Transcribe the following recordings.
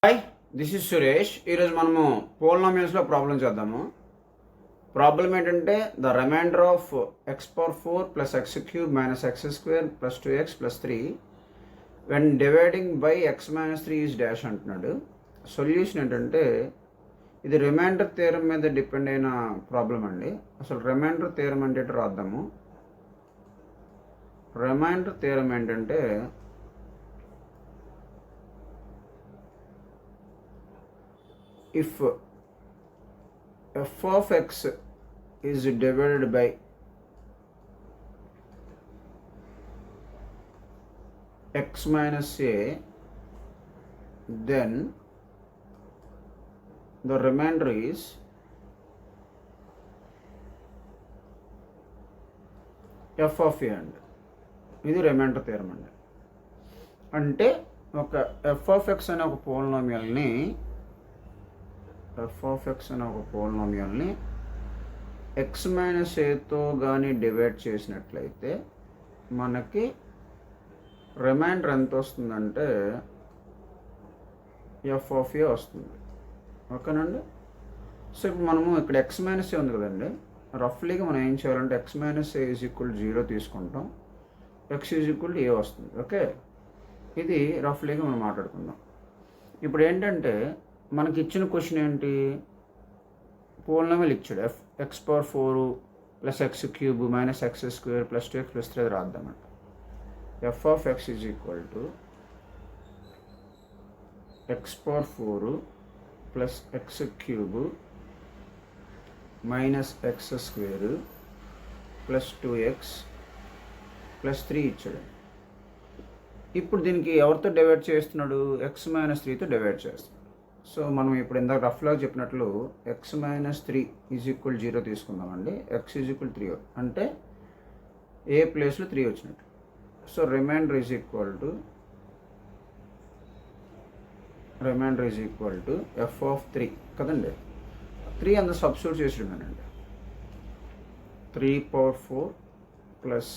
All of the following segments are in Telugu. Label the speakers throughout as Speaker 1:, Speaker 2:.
Speaker 1: Hi, this is Suresh. ఈరోజు మనము పోలినామియల్స్లో ప్రాబ్లం చేద్దాము. ప్రాబ్లం ఏంటంటే the remainder of x power 4 plus x cube minus x square plus 2x plus 3 when dividing by x minus 3 is dash అంటున్నాడు. సొల్యూషన్ ఏంటంటే ఇది రిమైండర్ థియరం మీద డిపెండ్ అయిన ప్రాబ్లం అండి. అసలు రిమైండర్ థియరం అంటే రాద్దాము. రిమైండర్ థియరం ఏంటంటే if f of x is divided by x minus a, then the remainder is f of a అండి. ఇది రిమైండర్ థియరం అండి. అంటే ఒక f of x అనే ఒక పోలినామియల్ని ఎఫ్ ఆఫ్ ఎక్స్ అనే ఒక పోలినామియల్ని ఎక్స్ మైనస్ ఏతో కానీ డివైడ్ చేసినట్లయితే మనకి రిమైండర్ ఎంత వస్తుందంటే ఎఫ్ ఆఫ్ ఏ వస్తుంది. ఓకేనండి. సో ఇప్పుడు మనము ఇక్కడ ఎక్స్ మైనస్ ఏ ఉంది కదండి, రఫ్లీగా మనం ఏం చేయాలంటే X minus A is equal 0 తీసుకుంటాం, ఎక్స్ ఈజ్ ఈక్వల్ ఏ వస్తుంది. ఓకే, ఇది రఫ్లీగా మనం మాట్లాడుకుందాం. ఇప్పుడు ఏంటంటే మనకి ఇచ్చిన క్వశ్చన్ ఏంటి, పోలినామియల్ ఇచ్చాడు. X power 4 plus x cube minus x square plus 2x plus 3 రాద్దామంట. F of x is equal to x power 4 plus x cube minus x square plus 2x plus 3 ఇచ్చాడు. ఇప్పుడు దీనికి ఎవరితో డివైడ్ చేస్తున్నాడు, ఎక్స్ మైనస్ 3తో డివైడ్ చేస్తున్నాడు. సో మనం ఇప్పుడు ఇందాక రఫ్లో చెప్పినట్లు ఎక్స్ మైనస్ 3 ఈజ్ ఈక్వల్ 0 తీసుకుందామండి. ఎక్స్ ఈజ్ ఈక్వల్ 3 అంటే ఏ ప్లేస్లో 3 వచ్చినట్టు. So remainder is equal to f of 3 కదండి. 3 అంత సబ్స్టిట్యూట్ చేసి ఉన్నానండి. 3 power 4 plus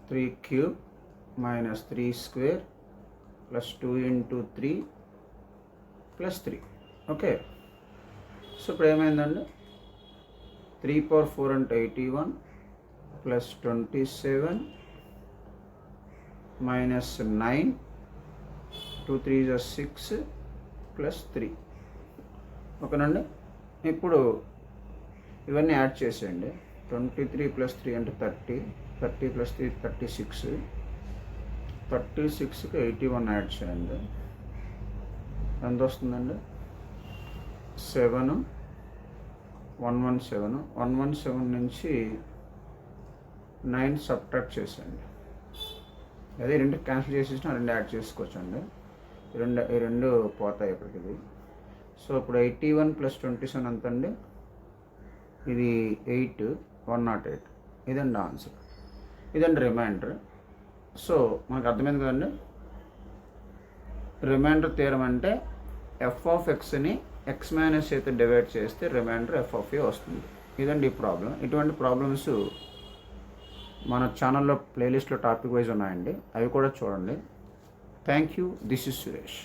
Speaker 1: 3 cube minus 3 square plus 2 into 3 plus 3. Okay, so ఇప్పుడు ఏమైందండి, 3 పవర్ 4 అంటే 81 ప్లస్ 27 మైనస్ 9 2 3 6 ప్లస్ 3. ఓకేనండి. ఇప్పుడు ఇవన్నీ యాడ్ చేసేయండి. 23 ప్లస్ 3 అంటే 30, 30 ప్లస్ 3 36, 36కి 81 యాడ్ చేయండి. ఎంత వస్తుందండి, 7 117. 117 నుంచి 9 సబ్ట్రాక్ట్ చేసేయండి. అదే రెండు క్యాన్సిల్ చేసేసిన 2 యాడ్ చేసుకోవచ్చు అండి. ఈ రెండు పోతాయి ఇక్కడికి. సో ఇప్పుడు 81 ప్లస్ 27 ఎంత అండి, ఇది 8 108. ఇదండి ఆన్సర్, ఇదండి రిమైండర్. సో మనకు అర్థమైంది కదండి. రిమైండర్ థియరం అంటే ఎఫ్ ఆఫ్ ఎక్స్ని ఎక్స్ మైనస్ అయితే డివైడ్ చేస్తే రిమైండర్ ఎఫ్ ఆఫ్ ఏ వస్తుంది. ఇదండి ఈ ప్రాబ్లం. ఇటువంటి ప్రాబ్లమ్స్ మన ఛానల్లో ప్లేలిస్ట్లో టాపిక్ వైజ్ ఉన్నాయండి, అవి కూడా చూడండి. Thank you. This is Suresh.